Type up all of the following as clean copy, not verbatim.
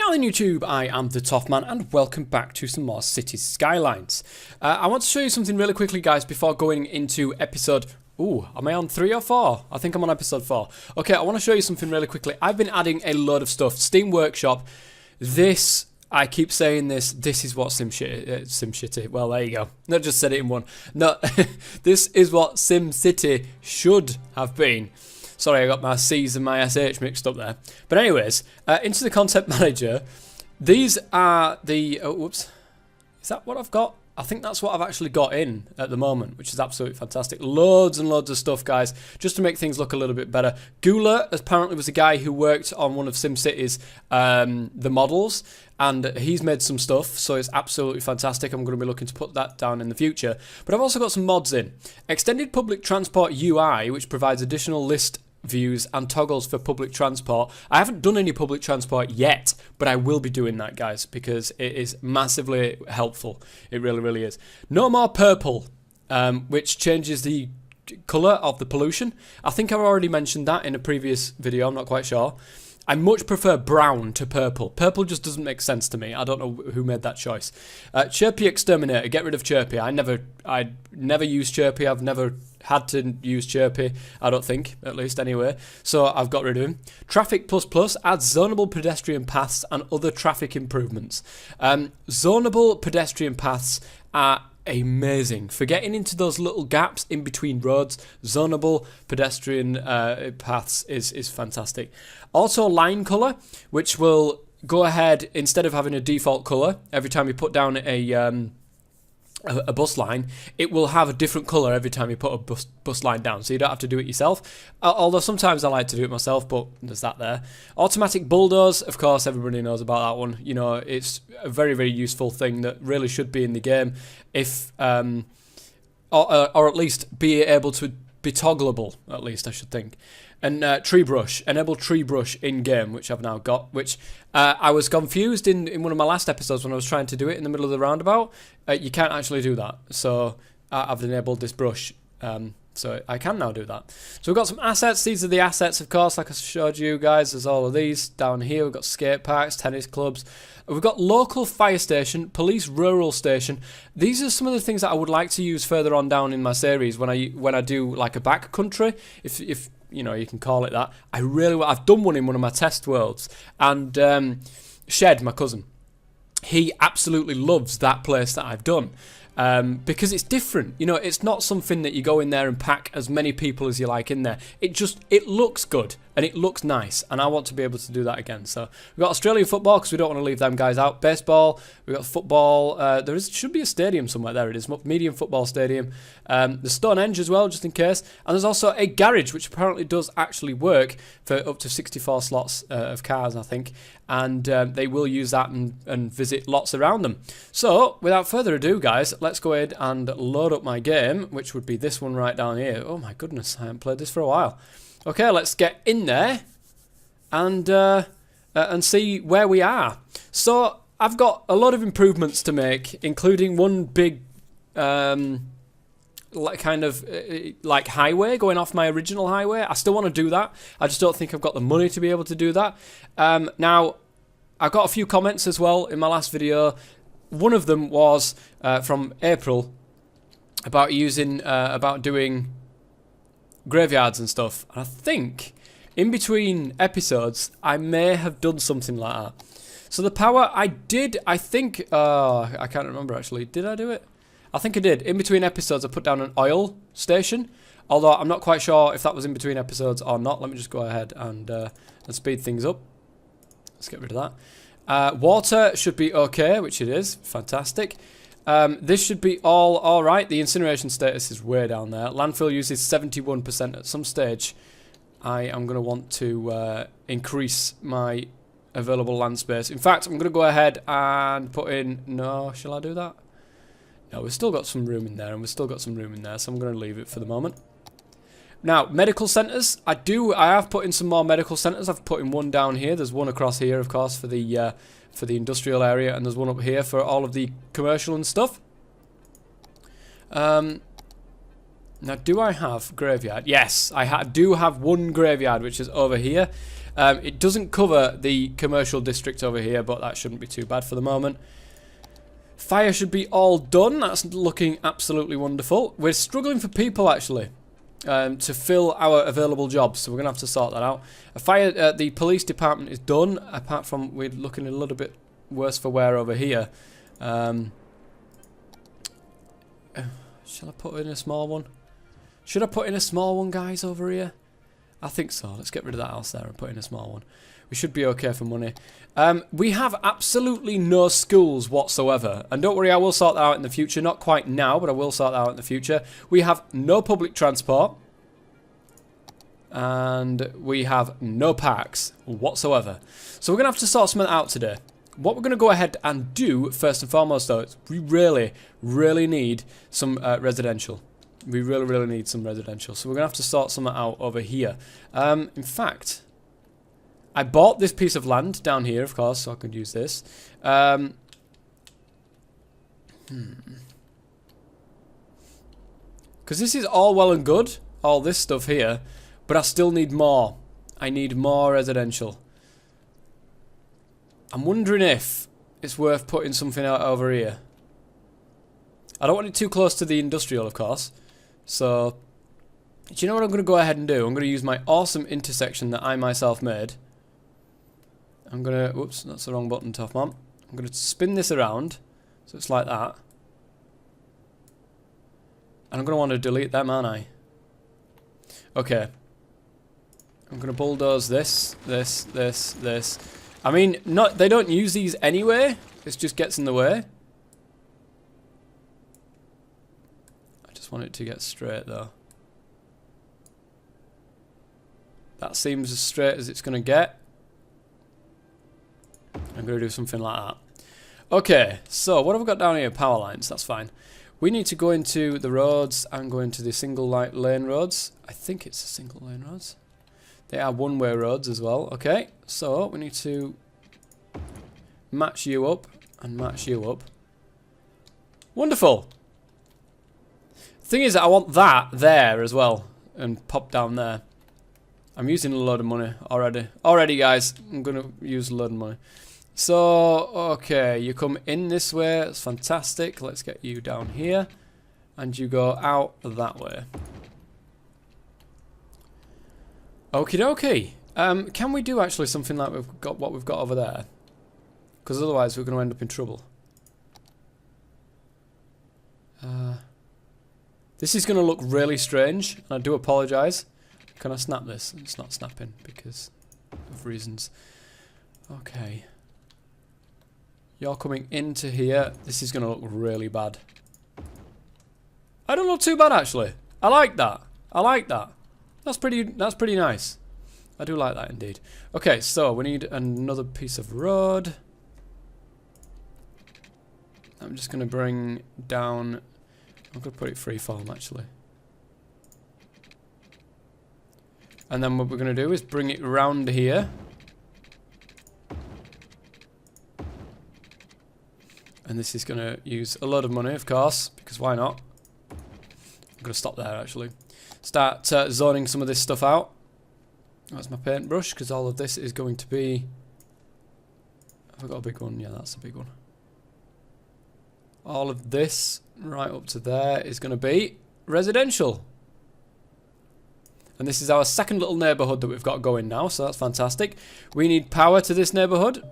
Now then YouTube, I am the Toff Man and welcome back to some more Cities Skylines. I want to show you something really quickly guys before going into episode... Ooh, am I on 3 or 4? I think I'm on episode 4. Okay, I want to show you something really quickly. I've been adding a load of stuff. Steam Workshop. This, I keep saying this is what SimCity, well there you go. Not just said it in one. No, this is what SimCity should have been. Sorry, I got my C's and my SH mixed up there. But anyways, into the content manager. These are the... Oh, whoops. Is that what I've got? I think that's what I've actually got in at the moment, which is absolutely fantastic. Loads and loads of stuff, guys, just to make things look a little bit better. Gula apparently was a guy who worked on one of SimCity's the models, and he's made some stuff, so it's absolutely fantastic. I'm going to be looking to put that down in the future. But I've also got some mods in. Extended Public Transport UI, which provides additional list views and toggles for public transport. I haven't done any public transport yet, but I will be doing that, guys, because it is massively helpful. It really, really is. No more purple, which changes the colour of the pollution. I think I've already mentioned that in a previous video, I'm not quite sure. I much prefer brown to purple. Purple just doesn't make sense to me. I don't know who made that choice. Chirpy Exterminator, get rid of Chirpy. I never use Chirpy. I've never had to use Chirpy, I don't think, at least anyway. So I've got rid of him. Traffic Plus Plus adds zonable pedestrian paths and other traffic improvements. Zonable pedestrian paths are amazing for getting into those little gaps in between roads. Zonable pedestrian paths is fantastic. Also line color, which will go ahead, instead of having a default color every time you put down a bus line, it will have a different colour every time you put a bus line down, so you don't have to do it yourself. Although sometimes I like to do it myself, but there's that there. Automatic bulldoze, of course, everybody knows about that one. You know, it's a very, very useful thing that really should be in the game, if or at least be able to be toggleable, at least I should think. And tree brush, enable tree brush in game, which I've now got, which I was confused in one of my last episodes when I was trying to do it in the middle of the roundabout. You can't actually do that, so I've enabled this brush, so I can now do that. So we've got some assets. These are the assets, of course, like I showed you guys. There's all of these down here. We've got skate parks, tennis clubs. We've got local fire station, police rural station. These are some of the things that I would like to use further on down in my series when I do like a backcountry, if you know, you can call it that. I've done one in one of my test worlds, and Shed, my cousin, he absolutely loves that place that I've done. Because it's different, you know, it's not something that you go in there and pack as many people as you like in there. It looks good and it looks nice, and I want to be able to do that again. So we've got Australian football, because we don't want to leave them guys out. Baseball, we've got football. Should be a stadium somewhere. There it is, medium football stadium. The Stonehenge as well, just in case. And there's also a garage, which apparently does actually work for up to 64 slots of cars, I think. And they will use that and visit lots around them. So without further ado, guys, let's go ahead and load up my game, which would be this one right down here. Oh my goodness, I haven't played this for a while. Okay, let's get in there and see where we are. So I've got a lot of improvements to make, including one big like highway going off my original highway. I still want to do that. I just don't think I've got the money to be able to do that. Now, I got a few comments as well in my last video. One of them was from April about doing graveyards and stuff. And I think in between episodes I may have done something like that. So the power I think I can't remember actually. Did I do it? I think I did. In between episodes I put down an oil station, although I'm not quite sure if that was in between episodes or not. Let me just go ahead and speed things up. Let's get rid of that. Water should be okay, which it is. Fantastic. This should be all alright. The incineration status is way down there. Landfill use is 71%. At some stage, I am going to want to increase my available land space. In fact, I'm going to go ahead and put in... No, shall I do that? No, we've still got some room in there, and we've still got some room in there, so I'm going to leave it for the moment. Now, medical centres. I have put in some more medical centres. I've put in one down here. There's one across here, of course, for the industrial area, and there's one up here for all of the commercial and stuff. Now, do I have graveyard? Yes, I do have one graveyard, which is over here. It doesn't cover the commercial district over here, but that shouldn't be too bad for the moment. Fire should be all done. That's looking absolutely wonderful. We're struggling for people, actually, to fill our available jobs, so we're going to have to sort that out. The police department is done, apart from we're looking a little bit worse for wear over here. Shall I put in a small one? Should I put in a small one, guys, over here? I think so. Let's get rid of that house there and put in a small one. We should be okay for money. We have absolutely no schools whatsoever. And don't worry, I will sort that out in the future. Not quite now, but I will sort that out in the future. We have no public transport. And we have no parks whatsoever. So we're going to have to sort some of that out today. What we're going to go ahead and do, first and foremost, though, is we really, really need some residential. We really, really need some residential. So we're going to have to sort some out over here. In fact, I bought this piece of land down here, of course, so I could use this. Because this is all well and good, all this stuff here, but I still need more. I need more residential. I'm wondering if it's worth putting something out over here. I don't want it too close to the industrial, of course. So, do you know what I'm going to go ahead and do? I'm going to use my awesome intersection that I myself made. I'm going to... Whoops, that's the wrong button, tough man. I'm going to spin this around, so it's like that. And I'm going to want to delete them, aren't I? Okay. I'm going to bulldoze this. I mean, they don't use these anyway. This just gets in the way. I just want it to get straight, though. That seems as straight as it's going to get. I'm going to do something like that. Okay, so what have we got down here? Power lines, that's fine. We need to go into the roads and go into the single lane roads. I think it's the single lane roads. They are one-way roads as well. Okay, so we need to match you up and match you up. Wonderful. Thing is, I want that there as well and pop down there. I'm using a load of money already. Already, guys, I'm going to use a load of money. So, okay, you come in this way. It's fantastic. Let's get you down here. And you go out that way. Okie dokie. Can we do actually something like we've got what we've got over there? Because otherwise we're going to end up in trouble. This is going to look really strange. And I do apologise. Can I snap this? It's not snapping because of reasons. Okay. You're coming into here. This is going to look really bad. I don't look too bad, actually. I like that. I like that. That's pretty nice. I do like that indeed. Okay, so we need another piece of road. I'm just going to bring down... I'm going to put it freeform, actually. And then what we're going to do is bring it round here. And this is going to use a lot of money, of course, because why not? I'm going to stop there, actually. Start zoning some of this stuff out. That's my paintbrush, because all of this is going to be... Have I got a big one? Yeah, that's a big one. All of this, right up to there, is going to be residential. And this is our second little neighbourhood that we've got going now, so that's fantastic. We need power to this neighbourhood,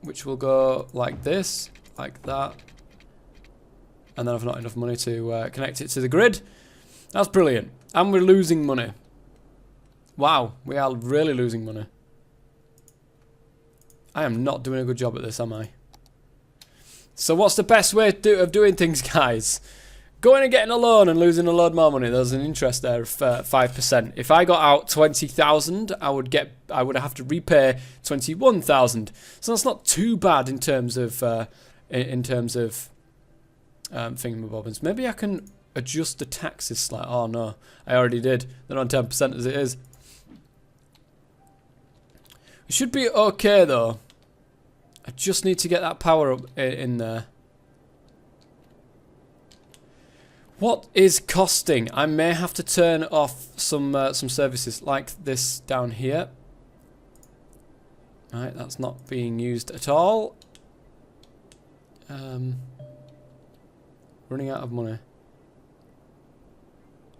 which will go like this, like that. And then I've not enough money to connect it to the grid. That's brilliant. And we're losing money. Wow, we are really losing money. I am not doing a good job at this, am I? So what's the best way of doing things, guys? Going and getting a loan and losing a load more money. There's an interest there of 5%. If I got out 20,000, I would have to repay 21,000. So that's not too bad in terms of thingamabobbins. Maybe I can adjust the taxes slightly. Oh no, I already did. They're on 10% as it is. It should be okay though. I just need to get that power up in there. What is costing? I may have to turn off some services like this down here. Right, that's not being used at all. Running out of money.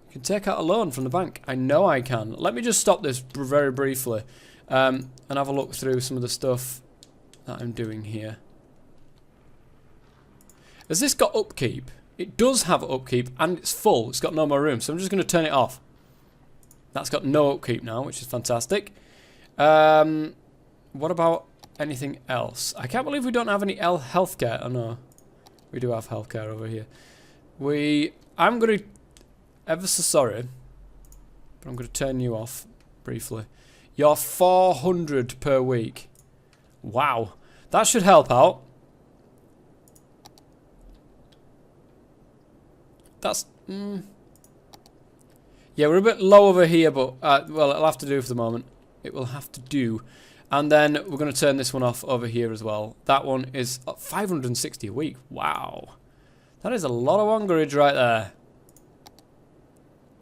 You can take out a loan from the bank. I know I can. Let me just stop this very briefly and have a look through some of the stuff that I'm doing here. Has this got upkeep? It does have upkeep and it's full. It's got no more room, so I'm just going to turn it off. That's got no upkeep now, which is fantastic. What about anything else? I can't believe we don't have any healthcare. Oh no, we do have healthcare over here. I'm going to, ever so sorry, but I'm going to turn you off briefly. You're 400 per week. Wow, that should help out. That's yeah, we're a bit low over here, but well, it'll have to do for the moment. It will have to do. And then we're going to turn this one off over here as well. That one is 560 a week. Wow. That is a lot of wangerage right there.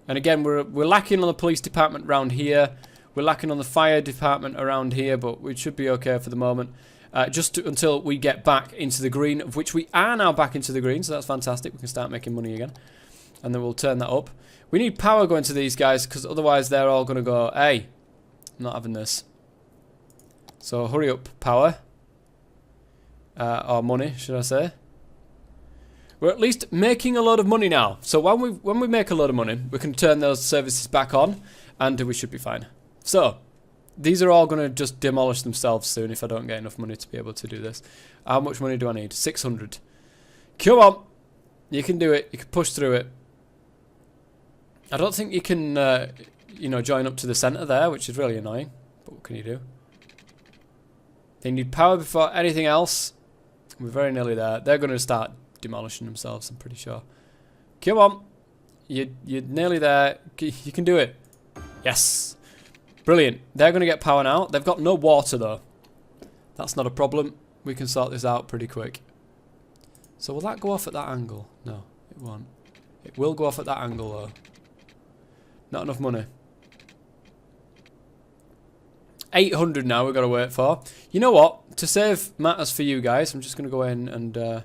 And again, we're lacking on the police department around here. We're lacking on the fire department around here, but we should be okay for the moment. Until we get back into the green, of which we are now back into the green, so that's fantastic. We can start making money again. And then we'll turn that up. We need power going to these guys, because otherwise they're all going to go, hey, I'm not having this. So hurry up, power. Or money, should I say. We're at least making a lot of money now. So when we make a lot of money, we can turn those services back on, and we should be fine. So, these are all going to just demolish themselves soon if I don't get enough money to be able to do this. How much money do I need? 600. Come on. You can do it. You can push through it. I don't think you can, you know, join up to the centre there, which is really annoying. But what can you do? They need power before anything else. We're very nearly there. They're going to start demolishing themselves, I'm pretty sure. Come on. You're nearly there. You can do it. Yes. Brilliant. They're going to get power now. They've got no water, though. That's not a problem. We can sort this out pretty quick. So will that go off at that angle? No, it won't. It will go off at that angle, though. Not enough money. 800 now we've got to wait for. You know what? To save matters for you guys, I'm just going to go in and... can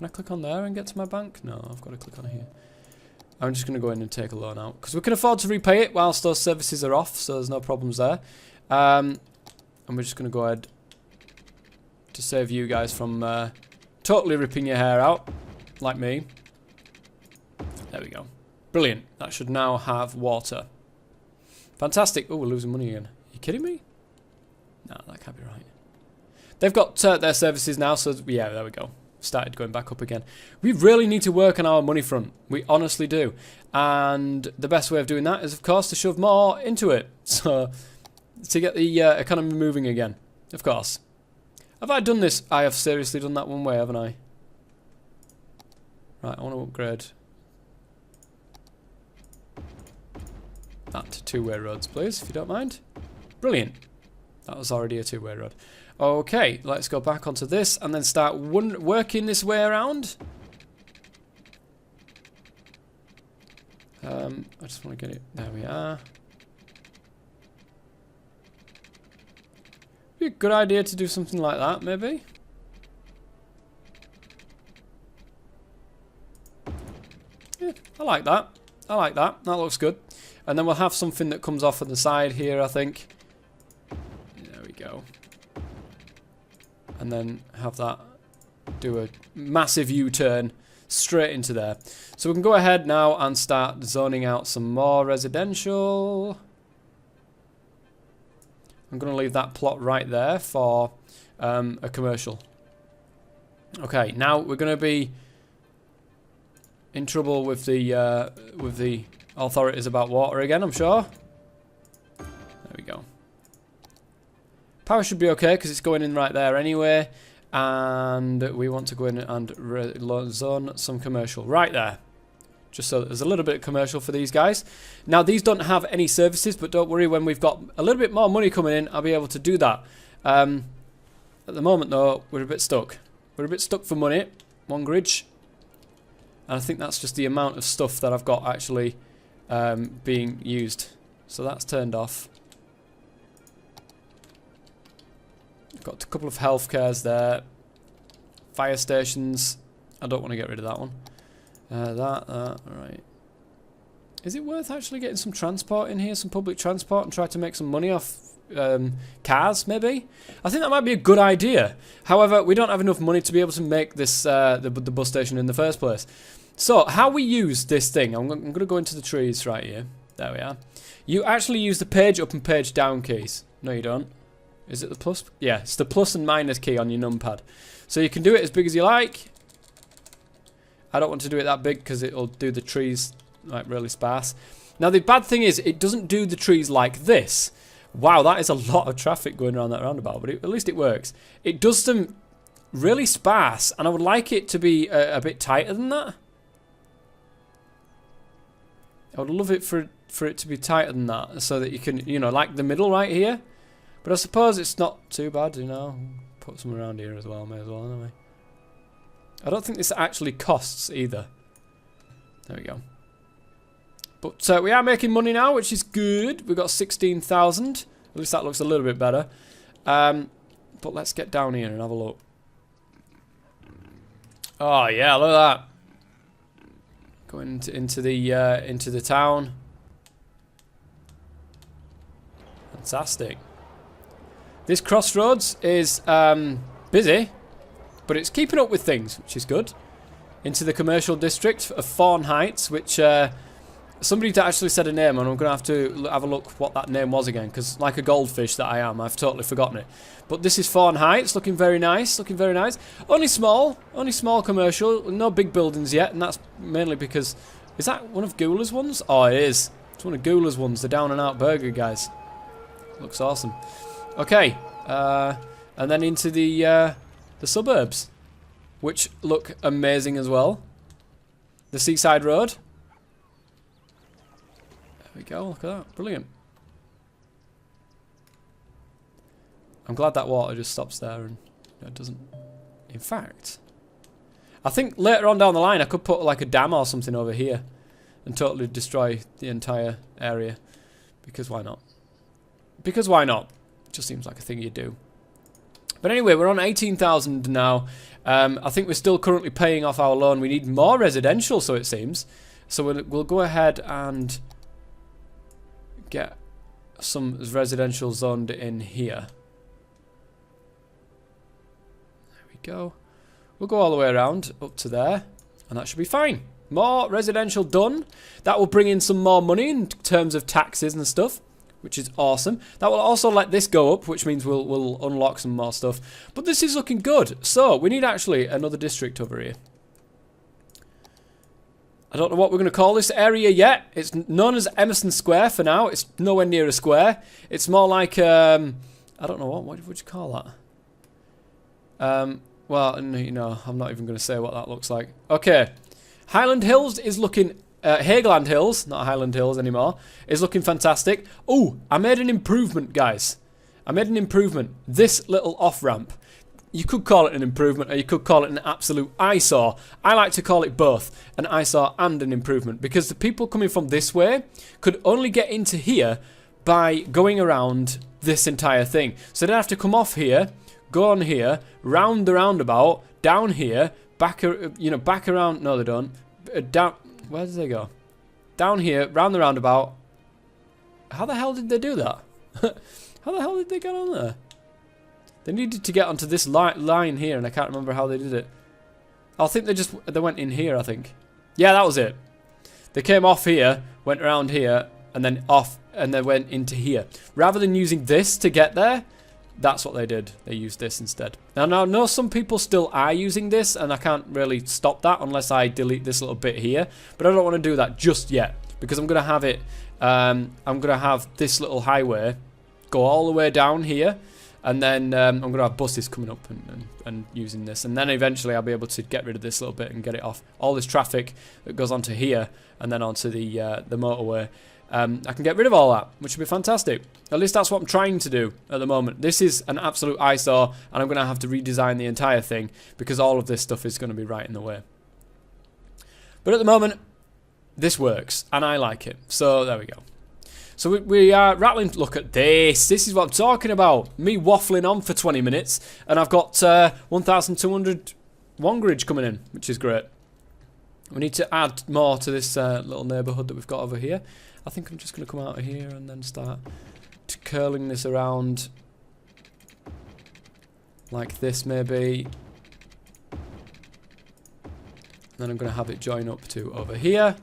I click on there and get to my bank? No, I've got to click on here. I'm just going to go in and take a loan out. Because we can afford to repay it whilst those services are off, so there's no problems there. And we're just going to go ahead to save you guys from totally ripping your hair out, like me. There we go. Brilliant. That should now have water. Fantastic. Oh, we're losing money again. Are you kidding me? No, that can't be right. They've got their services now, so yeah, there we go. Started going back up again. We really need to work on our money front. We honestly do. And the best way of doing that is, of course, to shove more into it. So, to get the economy moving again. Of course. Have I done this? I have seriously done that one way, haven't I? Right, I want to upgrade that to two-way roads, please, if you don't mind. Brilliant. That was already a two-way road. Okay, let's go back onto this and then start working this way around. I just want to get it. There we are. Be a good idea to do something like that, maybe. Yeah, I like that. I like that. That looks good. And then we'll have something that comes off on the side here, I think. There we go. And then have that do a massive U-turn straight into there. So we can go ahead now and start zoning out some more residential. I'm going to leave that plot right there for a commercial. Okay, now we're going to be in trouble with the authorities about water again, I'm sure. There we go. Power should be okay because it's going in right there anyway. And we want to go in and zone some commercial right there. Just so that there's a little bit of commercial for these guys. Now, these don't have any services, but don't worry, when we've got a little bit more money coming in, I'll be able to do that. At the moment, though, we're a bit stuck. We're a bit stuck for money. Wangerage. And I think that's just the amount of stuff that I've got actually being used. So that's turned off. Got a couple of health cares there. Fire stations. I don't want to get rid of that one. Alright. Is it worth actually getting some transport in here? Some public transport and try to make some money off cars, maybe? I think that might be a good idea. However, we don't have enough money to be able to make this the bus station in the first place. So, how we use this thing. I'm going to go into the trees right here. There we are. You actually use the page up and page down keys. No, you don't. Is it the plus? Yeah, it's the plus and minus key on your numpad. So you can do it as big as you like. I don't want to do it that big because it'll do the trees like really sparse. Now the bad thing is it doesn't do the trees like this. Wow, that is a lot of traffic going around that roundabout, but at least it works. It does them really sparse, and I would like it to be a bit tighter than that. I would love it for it to be tighter than that, so that you can, you know, like the middle right here. But I suppose it's not too bad, you know. Put some around here as well, may as well anyway. I don't think this actually costs either. There we go. But we are making money now, which is good. We've got 16,000. At least that looks a little bit better. But let's get down here and have a look. Oh yeah, look at that. Going into the town. Fantastic. This crossroads is busy, but it's keeping up with things, which is good. Into the commercial district of Fawn Heights, which somebody actually said a name, and I'm going to have to have a look what that name was again, because like a goldfish that I am, I've totally forgotten it. But this is Fawn Heights, looking very nice, looking very nice. Only small commercial, no big buildings yet, and that's mainly because... Is that one of Gula's ones? Oh, it is. It's one of Gula's ones, the down and out burger, guys. Looks awesome. Okay, and then into the suburbs, which look amazing as well. The Seaside Road. There we go, look at that, brilliant. I'm glad that water just stops there and it doesn't... In fact, I think later on down the line I could put like a dam or something over here and totally destroy the entire area. Because why not? Because why not? Just seems like a thing you do. But anyway, we're on 18,000 now. I think we're still currently paying off our loan. We need more residential, so it seems. So we'll go ahead and get some residential zoned in here. There we go. We'll go all the way around up to there, and that should be fine. More residential done. That will bring in some more money in terms of taxes and stuff, which is awesome. That will also let this go up, which means we'll unlock some more stuff. But this is looking good. So, we need actually another district over here. I don't know what we're going to call this area yet. It's known as Emerson Square for now. It's nowhere near a square. It's more like, I don't know, what would you call that? Well, you know, I'm not even going to say what that looks like. Okay. Highland Hills is looking... Haigland Hills, not Highland Hills anymore, is looking fantastic. Oh, I made an improvement, guys. I made an improvement. This little off-ramp. You could call it an improvement, or you could call it an absolute eyesore. I like to call it both, an eyesore and an improvement, because the people coming from this way could only get into here by going around this entire thing. So they'd have to come off here, go on here, round the roundabout, down here, back, you know, back around. No, they don't. Down. Where did they go? Down here, round the roundabout. How the hell did they do that? How the hell did they get on there? They needed to get onto this line here, and I can't remember how they did it. I think they went in here, I think. Yeah, that was it. They came off here, went around here, and then off, and they went into here. Rather than using this to get there, that's what they did. They used this instead. Now, I know some people still are using this, and I can't really stop that unless I delete this little bit here. But I don't want to do that just yet, because I'm going to have it, I'm going to have this little highway go all the way down here, and then I'm going to have buses coming up and using this. And then eventually I'll be able to get rid of this little bit and get it off. All this traffic that goes onto here and then onto the motorway. I can get rid of all that, which would be fantastic. At least that's what I'm trying to do at the moment. This is an absolute eyesore, and I'm going to have to redesign the entire thing because all of this stuff is going to be right in the way. But at the moment, this works, and I like it. So there we go. So we are rattling. Look at this. This is what I'm talking about. Me waffling on for 20 minutes, and I've got 1,200 wongerage coming in, which is great. We need to add more to this little neighbourhood that we've got over here. I think I'm just going to come out of here and then start curling this around like this, maybe. Then I'm going to have it join up to over here,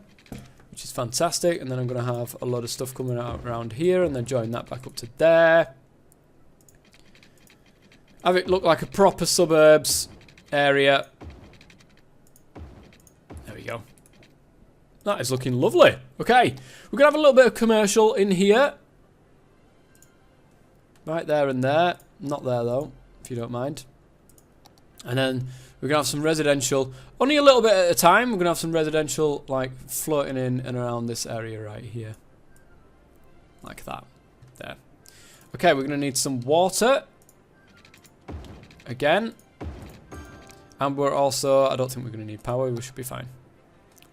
which is fantastic. And then I'm going to have a lot of stuff coming out around here and then join that back up to there. Have it look like a proper suburbs area. There we go. That is looking lovely. Okay, we're going to have a little bit of commercial in here. Right there and there. Not there though, if you don't mind. And then we're going to have some residential, only a little bit at a time. We're going to have some residential like floating in and around this area right here. Like that. There. Okay, we're going to need some water. Again. And we're also, I don't think we're going to need power. We should be fine.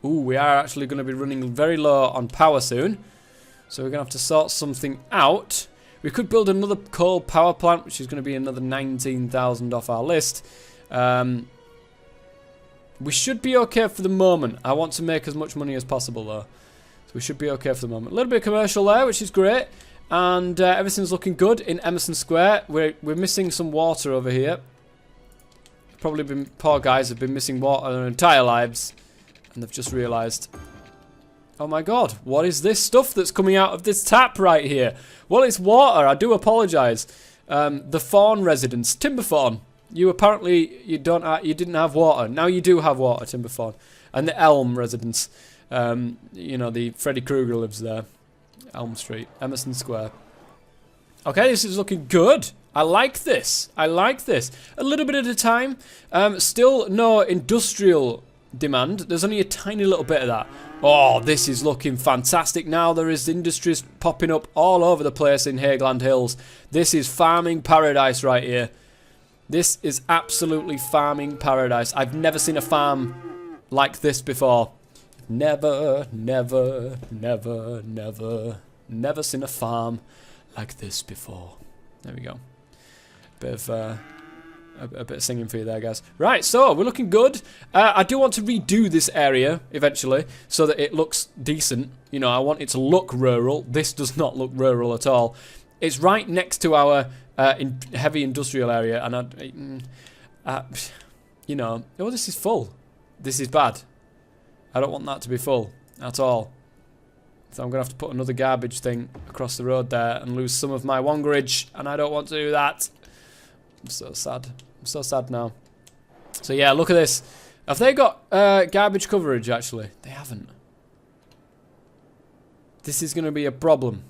Ooh, we are actually going to be running very low on power soon. So we're going to have to sort something out. We could build another coal power plant, which is going to be another 19,000 off our list. We should be okay for the moment. I want to make as much money as possible though. So we should be okay for the moment. A little bit of commercial there, which is great. And everything's looking good in Emerson Square. We're missing some water over here. Probably been, poor guys have been missing water their entire lives. And they've just realised, oh my god, what is this stuff that's coming out of this tap right here? Well, it's water. I do apologise. The Fawn residence, Timber Fawn. You apparently you didn't have water. Now you do have water, Timber Fawn. And the Elm residence. You know, the Freddy Krueger lives there. Elm Street, Emerson Square. Okay, this is looking good. I like this. I like this. A little bit at a time. Still no industrial demand. There's only a tiny little bit of that. Oh, this is looking fantastic now. There is industries popping up all over the place in Haigland Hills. This is farming paradise right here. This is absolutely farming paradise. I've never seen a farm like this before. Never, never, never, never, never seen a farm like this before. There we go. A bit of singing for you there, guys. Right, so we're looking good. I do want to redo this area eventually so that it looks decent. You know, I want it to look rural. This does not look rural at all. It's right next to our heavy industrial area, and you know, oh, this is full. This is bad. I don't want that to be full at all. So I'm going to have to put another garbage thing across the road there and lose some of my wongerage, and I don't want to do that. I'm so sad. I'm so sad now. So yeah, look at this. Have they got garbage coverage, actually? They haven't. This is going to be a problem.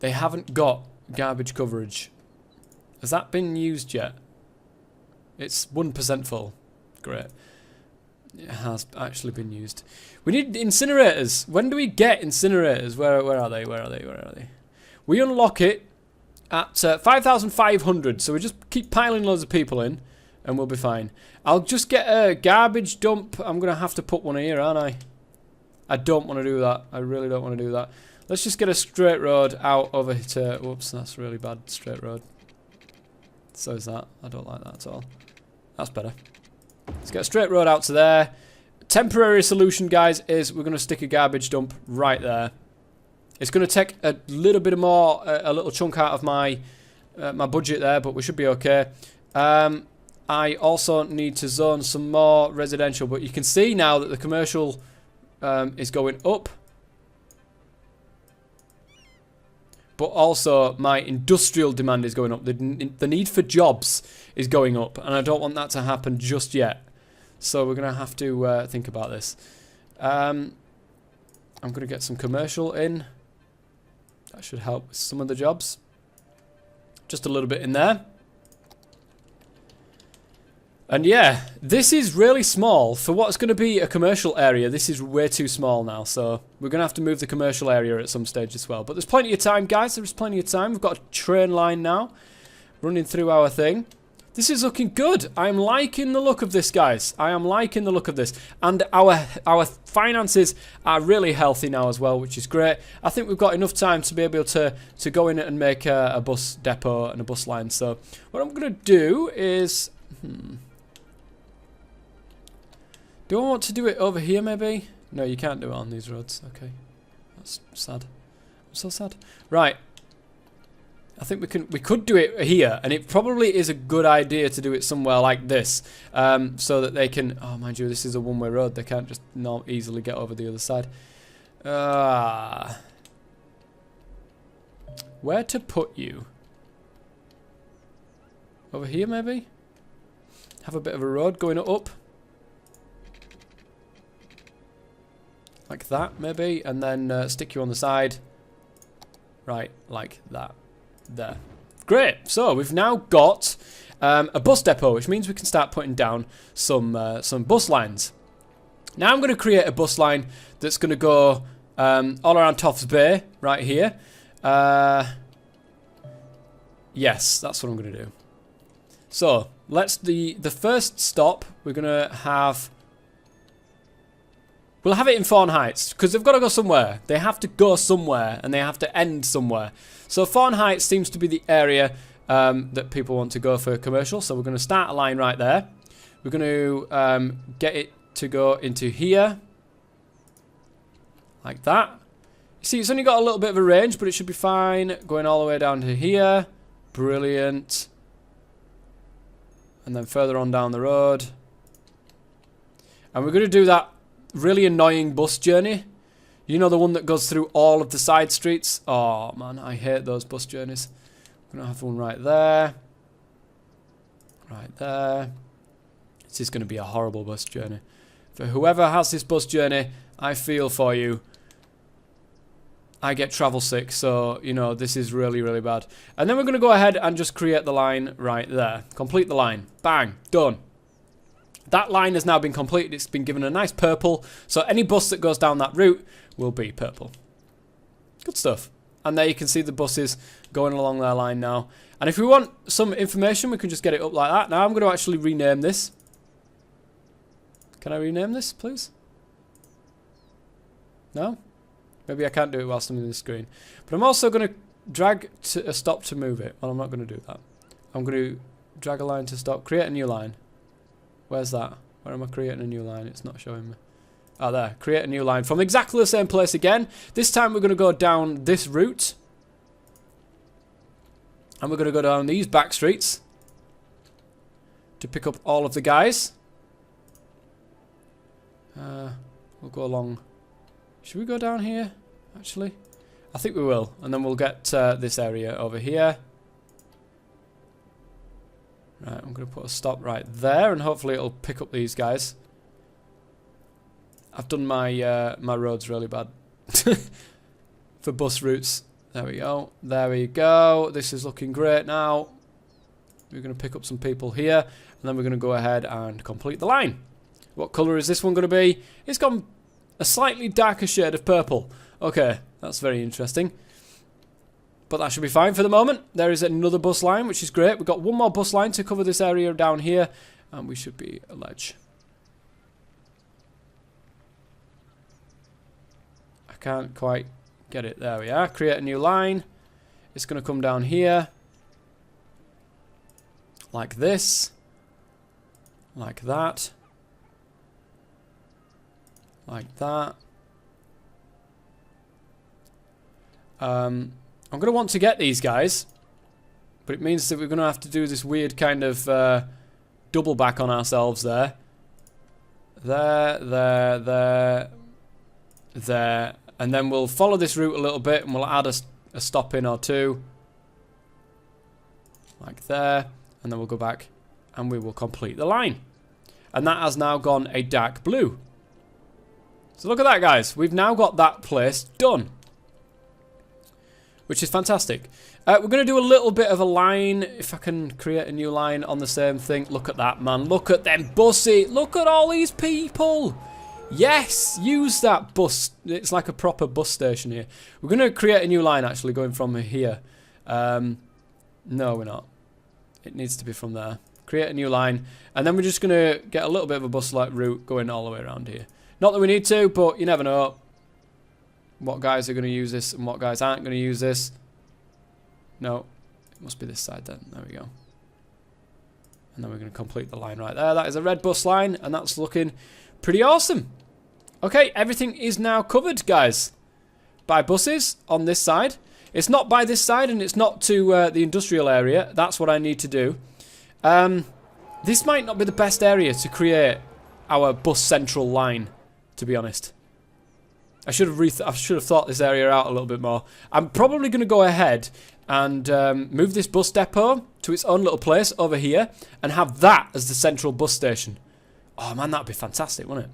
They haven't got garbage coverage. Has that been used yet? It's 1% full. Great. It has actually been used. We need incinerators. When do we get incinerators? Where are they? Where are they? Where are they? We unlock it at 5,500. So we just keep piling loads of people in, and we'll be fine. I'll just get a garbage dump. I'm going to have to put one here, aren't I? I don't want to do that. I really don't want to do that. Let's just get a straight road out over to... Whoops, that's really bad. Straight road. So is that. I don't like that at all. That's better. Let's get a straight road out to there. Temporary solution, guys, is we're going to stick a garbage dump right there. It's going to take a little bit more, a little chunk out of my my budget there, but we should be okay. I also need to zone some more residential, but you can see now that the commercial is going up. But also my industrial demand is going up. The need for jobs is going up, and I don't want that to happen just yet. So we're going to have to think about this. I'm going to get some commercial in. That should help with some of the jobs. Just a little bit in there. And yeah, this is really small. For what's going to be a commercial area, this is way too small now. So we're going to have to move the commercial area at some stage as well. But there's plenty of time, guys. There's plenty of time. We've got a train line now running through our thing. This is looking good. I'm liking the look of this, guys. I am liking the look of this. And our finances are really healthy now as well, which is great. I think we've got enough time to be able to go in and make a bus depot and a bus line. So what I'm going to do is... Do I want to do it over here, maybe? No, you can't do it on these roads. Okay. That's sad. I'm so sad. Right. I think we could do it here, and it probably is a good idea to do it somewhere like this, so that they can... Oh, mind you, this is a one-way road. They can't just not easily get over the other side. Where to put you? Over here, maybe? Have a bit of a road going up. Like that, maybe, and then stick you on the side. Right, like that. There. Great. So we've now got a bus depot, which means we can start putting down some bus lines. Now I'm going to create a bus line that's going to go all around Toffs Bay, right here. Yes, that's what I'm going to do. So let's the first stop we're going to have. We'll have it in Fawn Heights, because they've got to go somewhere. They have to go somewhere, and they have to end somewhere. So Fawn Heights seems to be the area that people want to go for commercial. So we're going to start a line right there. We're going to get it to go into here. Like that. You see, it's only got a little bit of a range, but it should be fine. Going all the way down to here. Brilliant. And then further on down the road. And we're going to do that really annoying bus journey. You know, the one that goes through all of the side streets? Oh, man, I hate those bus journeys. I'm going to have one right there. Right there. This is going to be a horrible bus journey. For whoever has this bus journey, I feel for you. I get travel sick, so, you know, this is really, really bad. And then we're going to go ahead and just create the line right there. Complete the line. Bang. Done. That line has now been completed. It's been given a nice purple. So any bus that goes down that route will be purple. Good stuff. And there you can see the buses going along their line now. And if we want some information, we can just get it up like that. Now I'm going to actually rename this. Can I rename this, please? No? Maybe I can't do it whilst I'm in the screen. But I'm also going to drag to a stop to move it. Well, I'm not going to do that. I'm going to drag a line to stop. Create a new line. Where's that? Where am I creating a new line? It's not showing me. Oh, there. Create a new line from exactly the same place again. This time we're going to go down this route. And we're going to go down these back streets. To pick up all of the guys. We'll go along. Should we go down here, actually? I think we will. And then we'll get this area over here. Right, I'm going to put a stop right there, and hopefully it'll pick up these guys. I've done my my roads really bad for bus routes. There we go. There we go. This is looking great now. We're going to pick up some people here, and then we're going to go ahead and complete the line. What colour is this one going to be? It's got a slightly darker shade of purple. Okay, that's very interesting. But that should be fine for the moment. There is another bus line, which is great. We've got one more bus line to cover this area down here. And we should be a ledge. I can't quite get it. There we are. Create a new line. It's going to come down here. Like this. Like that. Like that. I'm going to want to get these guys, but it means that we're going to have to do this weird kind of double back on ourselves there. There. And then we'll follow this route a little bit, and we'll add a stop in or two. Like there. And then we'll go back, and we will complete the line. And that has now gone a dark blue. So look at that, guys. We've now got that place done. Which is fantastic. We're going to do a little bit of a line. If I can create a new line on the same thing. Look at that, man. Look at them buses. Look at all these people. Yes, use that bus. It's like a proper bus station here. We're going to create a new line, actually, going from here. No, we're not. It needs to be from there. create a new line, and then we're just going to get a little bit of a bus-like route going all the way around here. Not that we need to, but you never know what guys are going to use this and what guys aren't going to use this. No, it must be this side then. There we go. And then we're going to complete the line right there. That is a red bus line, and that's looking pretty awesome. Okay, everything is now covered, guys, by buses on this side. It's not by this side, and it's not to the industrial area. That's what I need to do. This might not be the best area to create our bus central line, to be honest. I should have thought this area out a little bit more. I'm probably going to go ahead and move this bus depot to its own little place over here and have that as the central bus station. Oh man, that'd be fantastic, wouldn't it?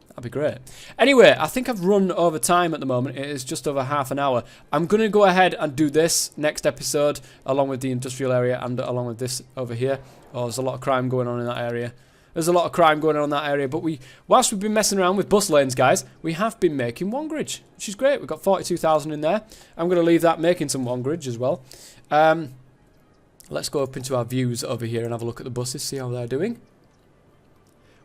That'd be great. Anyway, I think I've run over time at the moment. It is just over half an hour. I'm going to go ahead and do this next episode along with the industrial area and along with this over here. Oh, there's a lot of crime going on in that area. There's a lot of crime going on in that area, but whilst we've been messing around with bus lanes, guys, we have been making Wongridge, which is great. We've got 42,000 in there. I'm going to leave that making some Wongridge as well. Let's go up into our views over here and have a look at the buses, see how they're doing.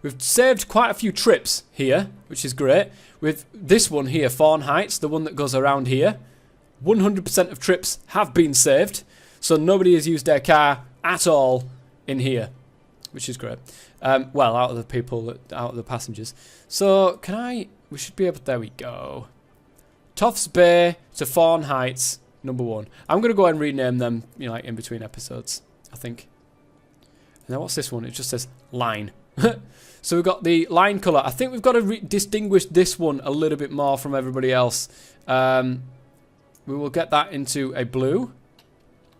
We've saved quite a few trips here, which is great. With this one here, Fawn Heights, the one that goes around here, 100% of trips have been saved, so nobody has used their car at all in here, which is great. Well, out of the people, out of the passengers. So, we should be able to, there we go. Toffs Bay to Fawn Heights, number 1. I'm going to go ahead and rename them, you know, like in between episodes, I think. And then what's this one? It just says line. So we've got the line colour. I think we've got to distinguish this one a little bit more from everybody else. We will get that into a blue,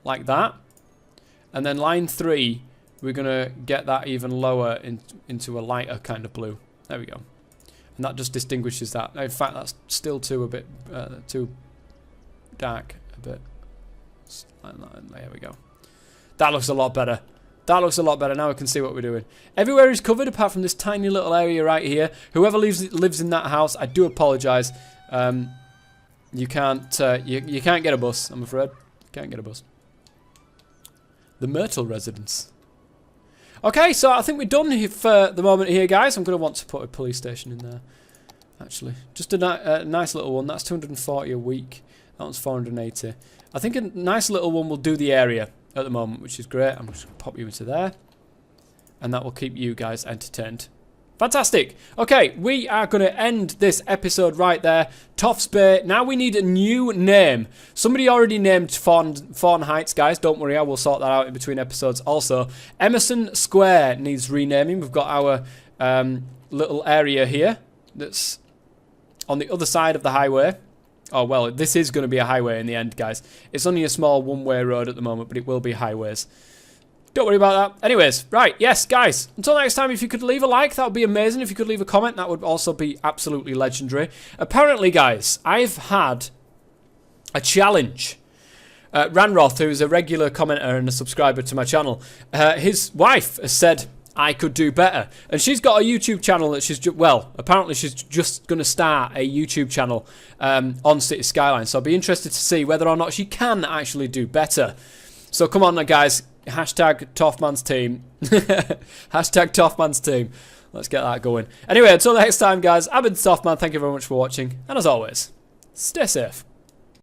like that. And then line 3, we're going to get that even lower into a lighter kind of blue. There we go. And that just distinguishes that. In fact, that's still too dark a bit. There we go. That looks a lot better. That looks a lot better. Now we can see what we're doing. Everywhere is covered apart from this tiny little area right here. Whoever lives in that house, I do apologise. You can't get a bus, I'm afraid. You can't get a bus. The Myrtle residence. Okay, so I think we're done here for the moment here, guys. I'm going to want to put a police station in there, actually. Just a nice little one. That's 240 a week. That one's 480. I think a nice little one will do the area at the moment, which is great. I'm just going to pop you into there. And that will keep you guys entertained. Fantastic. Okay, we are going to end this episode right there. Toffs Bay. Now we need a new name. Somebody already named Fawn Heights, guys. Don't worry, I will sort that out in between episodes. Also, Emerson Square needs renaming. We've got our little area here that's on the other side of the highway. Oh, well, this is going to be a highway in the end, guys. It's only a small one-way road at the moment, but it will be highways. Don't worry about that. Anyways, right, yes, guys. Until next time, if you could leave a like, that would be amazing. If you could leave a comment, that would also be absolutely legendary. Apparently, guys, I've had a challenge. Ranroth, who is a regular commenter and a subscriber to my channel, his wife has said I could do better. And she's got a YouTube channel that she's, apparently she's just going to start a YouTube channel on Cities Skylines. So I'll be interested to see whether or not she can actually do better. So come on, guys. Hashtag Toffman's team. Hashtag Toffman's team. Let's get that going. Anyway, until next time, guys, I've been Toffman. Thank you very much for watching. And as always, stay safe.